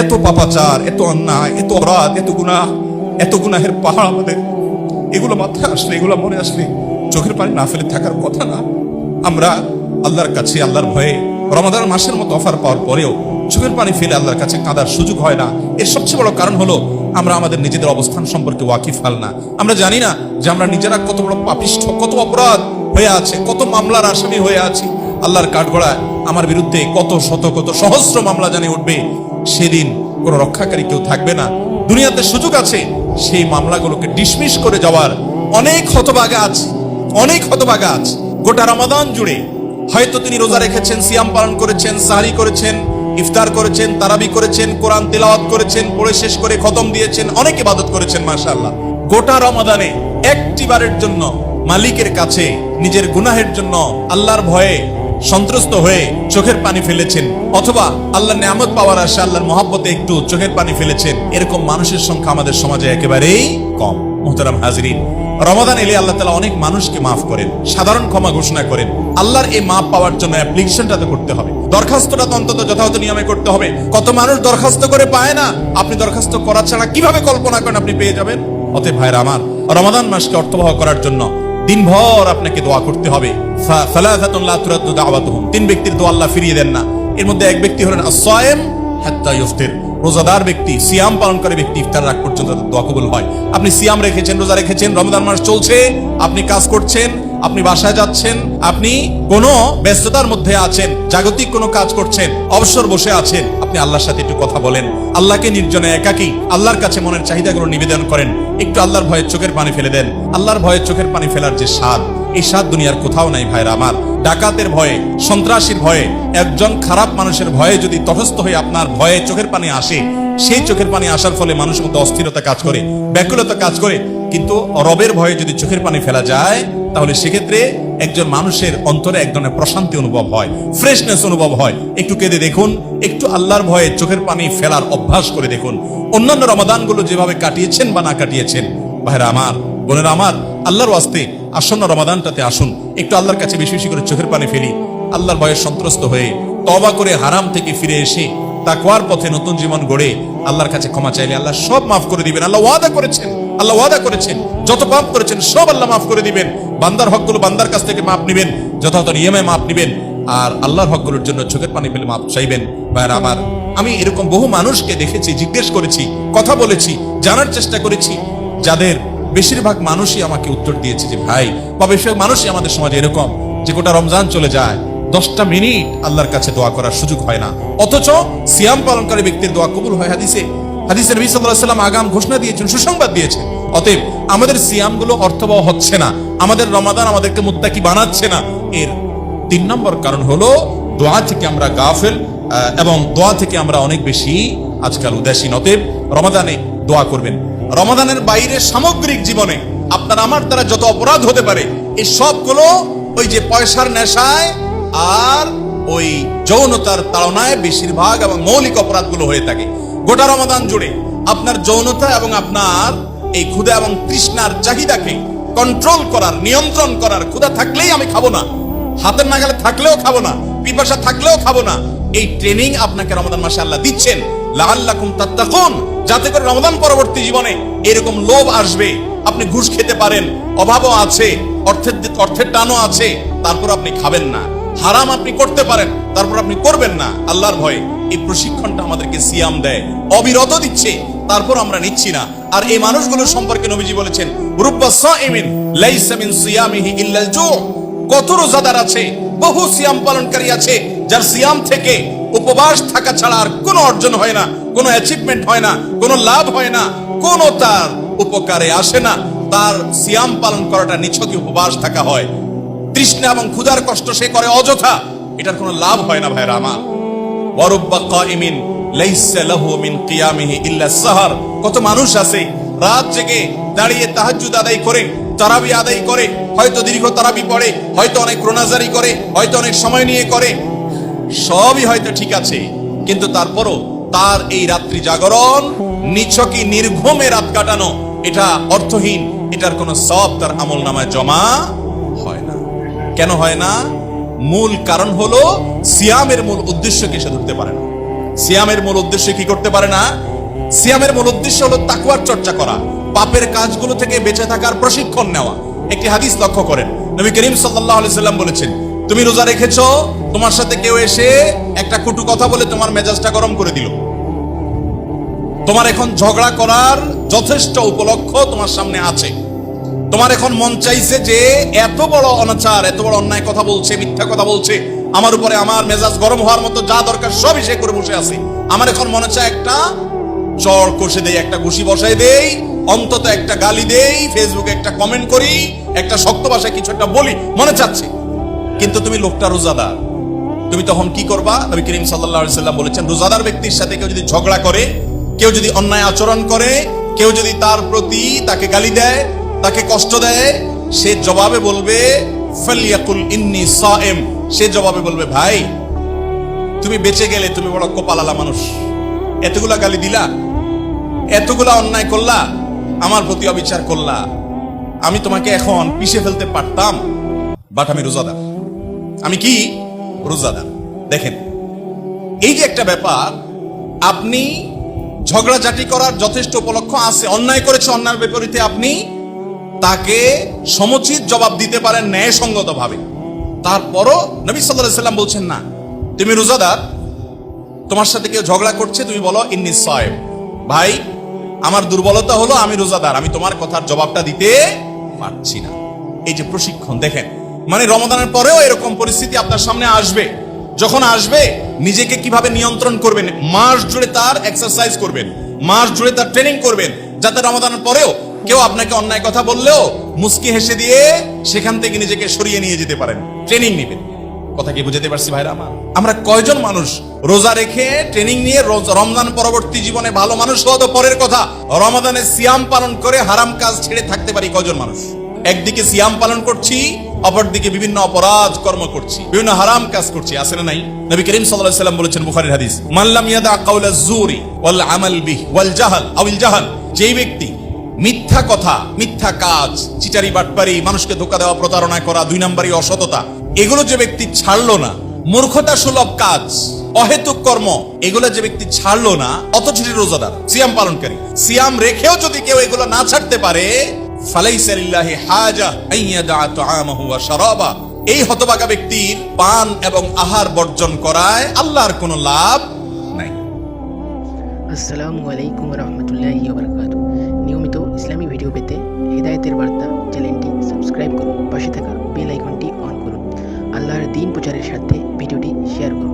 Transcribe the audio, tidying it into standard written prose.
এত পাপাচার, এত অন্যায়, এত অপরাধ, এত গুনাহের পাহাড় আমাদের, এগুলো মাথায় আসলে, এগুলো মনে আসলে চোখের পানি না ফেলে থাকার কথা না। আমরা আল্লাহর কাছে, আল্লাহর ভয়ে রমাদান মাসের মতো অফার পাওয়ার পরেও চোখের পানি ফেলে আল্লাহর কাছে কাঁদার সুযোগ হয় না। এর সবচেয়ে বড় কারণ হলো আমরা আমাদের নিজেদের অবস্থান সম্পর্কে ওয়াকিফ হাল না। আমরা জানি না যে আমরা নিজেরা কত বড় পাপিষ্ঠ, কত অপরাধ হয়ে আছে, কত মামলার আসামি হয়ে আছি। আল্লাহর কাঠগড়ায় আমার বিরুদ্ধে কত শত কত সহস্র মামলা জানি উঠবে, সেদিন কোনো রক্ষাকারী কেউ থাকবে না। দুনিয়াতে সুযোগ আছে সেই মামলাগুলোকে ডিসমিস করে যাওয়ার। অনেক হতভাগা আছে, অনেক হতভাগা আছে। গোটা রমাদান জুড়ে হয়তো তিনি রোজা রেখেছেন, সিয়াম পালন করেছেন, সাহরি করেছেন, ইফতার করেছেন, তারাবি করেছেন, কোরআন তিলাওয়াত করেছেন, পড়ে শেষ করে খতম দিয়েছেন, অনেক ইবাদত করেছেন মাশাআল্লাহ। গোটা রমাদানে একটিবারের জন্য মালিকের কাছে নিজের গুনাহের জন্য আল্লাহর ভয়ে সন্ত্রস্ত হয়ে চোখের পানি ফেলেছেন, অথবা আল্লাহর নিয়ামত পাওয়ার আশা, আল্লাহর মহব্বতে একটু চোখের পানি ফেলেছেন, এরকম মানুষের সংখ্যা আমাদের সমাজে একেবারেই কম। মুহতারাম হাজরিন, রমাদান এলে আল্লাহ তাআলা অনেক মানুষকে মাফ করেন, সাধারণ ক্ষমা ঘোষণা করেন। আল্লাহর এই মাফ পাওয়ার জন্য অ্যাপ্লিকেশনটা তো করতে হবে, দরখাস্তটা তো অন্তত যথাযথ নিয়মে করতে হবে। কত মানুষ দরখাস্ত করে পায় না। আপনি দরখাস্ত করা ছাড়া কিভাবে কল্পনা করেন আপনি পেয়ে যাবেন? অতএব ভাইরা আমার, রমাদান মাসকে অর্থবহ করার জন্য দিনভর আপনাকে দোয়া করতে হবে। সালাসাতুন লা তুরাদ্দু দাওয়াতুহুম, তিন ব্যক্তির দোয়া আল্লাহ ফিরিয়ে দেন না। এর মধ্যে এক ব্যক্তি হলেন আস-সায়েম হাত্তা ইফতির, রোজাদার ব্যক্তি, সিয়াম পালনকারী ব্যক্তি, ইফতার রাগ পর্যন্ত দোয়া কবুল হয়। আপনি সিয়াম রেখেছেন, রোজা রেখেছেন, রমজান মাস চলছে, আপনি কাজ করছেন, আপনি বাসায় যাচ্ছেন, আপনি কোনো ব্যস্ততার মধ্যে আছেন, জাগতিক কোনো কাজ করছেন, অবসর বসে আছেন, আপনি আল্লাহর সাথে একটু কথা বলেন, আল্লাহকে নির্জনে একাকী আল্লাহর কাছে মনের চাহিদাগুলো নিবেদন করেন, একটু আল্লাহর ভয়ে চোখের পানি ফেলে দেন। আল্লাহর ভয়ে চোখের পানি ফেলার যে স্বাদ, এই স্বাদ দুনিয়ার কোথাও নাই ভাইরা আমার। ডাকাতের ভয়ে, সন্ত্রাসীর ভয়ে, একজন খারাপ মানুষের ভয়ে যদি তটস্থ হয়ে আপনার ভয়ে চোখের পানি আসে, সেই চোখের পানি আসার ফলে মানুষের মধ্যে অস্থিরতা কাজ করে, ব্যাকুলতা কাজ করে, কিন্তু রবের ভয়ে যদি চোখের পানি ফেলা যায়, তাহলে সেক্ষেত্রে একজন মানুষের অন্তরে এক ধরনের প্রশান্তি অনুভব হয়, ফ্রেশনেস অনুভব হয়। একটু কেঁদে দেখুন, একটু আল্লাহর ভয়ে চোখের পানি ফেলার অভ্যাস করে দেখুন। অন্যান্য রমাদানগুলো যেভাবে কাটিয়েছেন বা না কাটিয়েছেন, ভাইরা আমার, বোনেরা আমার, আল্লাহর ওয়াস্তে আসন্ন রমাদানটাতে আসুন, একটু আল্লাহর কাছে বেশি বেশি করে চোখের পানি ফেলি, আল্লাহর ভয়ে সন্ত্রস্ত হয়ে তওবা করে হারাম থেকে ফিরে এসে তাকওয়ার পথে নতুন জীবন গড়ে আল্লাহর কাছে ক্ষমা চাইলে আল্লাহ সব মাফ করে দিবেন। আল্লাহ ওয়াদা করেছেন, আল্লাহ ওয়াদা করেছেন, যত পাপ করেছেন সব আল্লাহ মাফ করে দিবেন। বান্দার হকগুলো বান্দার কাছ থেকে মাপ নিবেন, যথাযথ নিয়মে মাপ নিবেন, আর আল্লাহর হকগুলোর জন্য চোখের পানি ফেলে মাপ চাইবেন। ভাইরা আমার, আমি এরকম বহু মানুষকে দেখেছি, জিজ্ঞেস করেছি, কথা বলেছি, জানার চেষ্টা করেছি, যাদের বেশিরভাগ মানুষই আমাকে উত্তর দিয়েছে যে ভাই, বা বেশিরভাগ মানুষই আমাদের সমাজে এরকম যে গোটা রমজান চলে যায়, 10টা মিনিট আল্লাহর কাছে দোয়া করার সুযোগ হয় না, অথচ সিয়াম পালনকারী ব্যক্তির দোয়া কবুল হয়। হাদিসে নবী সাল্লাল্লাহু আলাইহি ওয়াসাল্লাম আগাম ঘোষণা দিয়েছেন, সুসংবাদ দিয়েছেন। অতএব আমাদের সিয়ামগুলো অর্থবহ হচ্ছে না, আমাদের রমাদান আমাদেরকে মুত্তাকি বানাচ্ছে না। এর 3 নম্বর কারণ হলো দোয়া থেকে আমরা গাফেল, এবং দোয়া থেকে আমরা অনেক বেশি আজকাল উদাসীন। অতএব রমাদানে দোয়া করবেন। রমাদানের বাইরে সামগ্রিক জীবনে আপনার আমার দ্বারা যত অপরাধ হতে পারে, এই সবগুলো ওই যে পয়সার নেশায় আর ওই যৌনতার তাড়নায় বেশিরভাগ এবং মৌলিক অপরাধগুলো হয়ে থাকে। গোটা রমাদান জুড়ে আপনার যৌনতা এবং আপনার এই ক্ষুধা এবং তৃষ্ণার চাহিদাকে কন্ট্রোল করার, নিয়ন্ত্রণ করার, ক্ষুধা থাকলেই আমি খাবো না, হাতের নাগালে থাকলেও খাবো না, পিপাসা থাকলেও খাবো না, এই ট্রেনিং আপনাকে রমাদান মাসে আল্লাহ দিচ্ছেন, লাআল্লাকুম তাত্তাকুন, যাতে করে রমাদান পরবর্তী জীবনে এরকম লোভ আসবে, আপনি ঘুষ খেতে পারেন, অভাবও আছে, অর্থের টানও আছে, তারপর আপনি খাবেন না, হারাম আপনি করতে পারেন, তারপর আপনি করবেন না আল্লাহর ভয়ে। এই প্রশিক্ষণটা আমাদেরকে সিয়াম দেয়, অবিরত দিচ্ছে, তারপর আমরা নিচ্ছি না। আর এই মানুষগুলোর সম্পর্কে নবীজি বলেছেন, রুব্বা সাইমিন লাইসা মিন সিয়ামিহি ইল্লাল জু', কত রোজাদার আছে, বহু সিয়াম পালনকারী আছে, যার সিয়াম থেকে উপবাস থাকা ছাড়া আর কোনো অর্জন হয় না, কোনো অ্যাচিভমেন্ট হয় না, কোনো লাভ হয় না, কোনো তার উপকারে আসে না, তার সিয়াম পালন করাটা নিছকই উপবাস থাকা হয়। তৃষ্ণা এবং ক্ষুধার কষ্ট সে করে অযথা, এটার কোনো লাভ হয় না ভাইরা আমার। ওয়ারুব্বা কাইমিন লাইসা লাহু মিন কিয়ামিহি ইল্লা সাহর, কত মানুষ আছে রাত জেগে দাঁড়িয়ে তাহাজ্জুদ আদায় করে, তারাবি আদায় করে, হয়তো দীর্ঘ তারাবি পড়ে, হয়তো অনেক রোনাজারি করে, হয়তো অনেক সময় নিয়ে করে, সবই হয়তো ঠিক আছে, কিন্তু তারপরও তার এই রাত্রি জাগরণ, নিছকই নির্ঘুমে রাত কাটানো, এটা অর্থহীন, এটার কোনো সওয়াব তার আমলনামায় জমা হয় না। কেন হয় না? মূল কারণ হলো সিয়ামের মূল উদ্দেশ্যকে সে ধরতে পারে না। সিয়ামের মূল উদ্দেশ্য কি করতে পারে না? সিয়ামের মূল উদ্দেশ্য হলো তাকওয়ার চর্চা করা, পাপের কাজগুলো থেকে বেঁচে থাকার প্রশিক্ষণ নেওয়া। একটি হাদিস লক্ষ্য করেন, নবী করিম সাল্লাল্লাহু আলাইহি সাল্লাম বলেছেন, তুমি রোজা রেখেছো, তোমার সাথে কেউ এসে একটা কটু কথা বলে তোমার মেজাজটা গরম করে দিল, তোমার এখন ঝগড়া করার যথেষ্ট উপলক্ষ তোমার সামনে আছে। তোমার এখন মন চাইছে যে এত বড় অনাচার, এত বড় অন্যায় কথা বলছে, মিথ্যা কথা বলছে, আমার উপরে আমার মেজাজ গরম হওয়ার মতো যা দরকার সবই সে করে বসে আছে। আমার এখন মনে চায় একটা চড় কষে দেই, একটা ঘুষি বসাই দেই, অন্তত একটা গালি দেই, ফেসবুকে একটা কমেন্ট করি, একটা শক্ত ভাষায় কিছু একটা বলি, মনে চাচ্ছে। কিন্তু তুমি লোকটা রোজাদার, তুমি তখন কি করবা? নবী করিম সাল্লাল্লাহু আলাইহি সাল্লাম বলেছেন, রোজাদার ব্যক্তির সাথে কেউ যদি ঝগড়া করে, কেউ যদি অন্যায় আচরণ করে, কেউ যদি তার প্রতি তাকে গালি দেয়, তাকে কষ্ট দেয়, সে জবাবে বলবে ফালিয়াকুল ইন্নী সায়েম। সে জবাবে বলবে, ভাই তুমি বেঁচে গেলে, তুমি বড় কপালালা মানুষ, এতগুলা গালি দিলা, এতগুলা অন্যায় করলা, আমার প্রতি অবিচার করলা, আমি তোমাকে এখন পিষে ফেলতে পারতাম, বাট আমি রোজাদার। আমি কি? রোজাদার। দেখেন, এই যে একটা ব্যাপার, আপনি ঝগড়াঝাটি করার যথেষ্ট উপলক্ষ আছে, অন্যায় করেছে, অন্যায়ের বিপরীতে আপনি তাকে সমুচিত জবাব দিতে পারেন ন্যায়সঙ্গত ভাবে। তারপরও নবী সাল্লাল্লাহু আলাইহি সাল্লাম বলছেন, না, তুমি রোজাদার, তোমার সাথে কেউ ঝগড়া করছে, তুমি বলো ইন্নী সায়েম, ভাই আমার দুর্বলতা হলো আমি রোজাদার, আমি তোমার কথার জবাবটা দিতে পারছি না। এই যে প্রশিক্ষণ, দেখেন, মানে রমাদানের পরেও এরকম পরিস্থিতি আপনার সামনে আসবে। যখন আসবে, নিজেকে কিভাবে নিয়ন্ত্রণ করবেন, মাস জুড়ে তার এক্সারসাইজ করবেন, মাস জুড়ে তার ট্রেনিং করবেন, যাতে রমাদানের পরেও কেউ আপনাকে অন্যায় কথা বললেও মুস্কি হেসে দিয়ে সেখান থেকে নিজেকে সরিয়ে নিয়ে যেতে পারেন। ট্রেনিং নেবেন। কথা কি বুঝাতে পারছি ভাইরা আমার? আমরা কয়জন মানুষ রোজা রেখে ট্রেনিং নিয়ে রমজান পরবর্তী জীবনে ভালো মানুষ হওয়া তো পরের কথা, রমাদানে সিয়াম পালন করে হারাম কাজ ছেড়ে থাকতে পারি কয়জন মানুষ? একদিকে সিয়াম পালন করছি, অপরদিকে বিভিন্ন অপরাধ কর্ম করছি, বিভিন্ন হারাম কাজ করছি, আছে না নাই? নবী করিম সাল্লাল্লাহু আলাইহি সাল্লাম বলেছেন বুখারীর হাদিস, মান লাম ইয়াদা কাওলাজ জুরি ওয়াল আমাল বিহি ওয়াল জাহাল আউল জাহাল, যেই ব্যক্তি মিথ্যা কথা, মিথ্যা কাজ, চিটারি বাটপারি, মানুষকে ধোঁকা দেওয়া, প্রতারণা করা, দুই নাম্বারি, অসততা, এগুলো যে ব্যক্তি ছাড়লো না, মূর্খতা সুলভ কাজ, অহেতুক কর্ম, এগুলো যে ব্যক্তি ছাড়লো না, অথচ রোজাদার, সিয়াম পালনকারী, সিয়াম রেখেও যদি কেউ এগুলো না ছাড়তে পারে, ফালাইসা লিল্লাহি হাজা আইয়াদা তাআমাহু ওয়া শারাবা, এই হতভাগা ব্যক্তির পান এবং আহার বর্জন করায় আল্লাহর কোনো লাভ নাই। আসসালামু আলাইকুম ওয়া রাহমাতুল্লাহি ওয়া বারাকাতুহু। নিয়মিত ইসলামী ভিডিও পেতে হিদায়াতের বার্তা চ্যানেলটি সাবস্ক্রাইব করুন, পাশে থাকা বেল আইকনটি অন করুন। আল্লাহর দ্বীন প্রচারের সাথে ভিডিওটি শেয়ার করুন।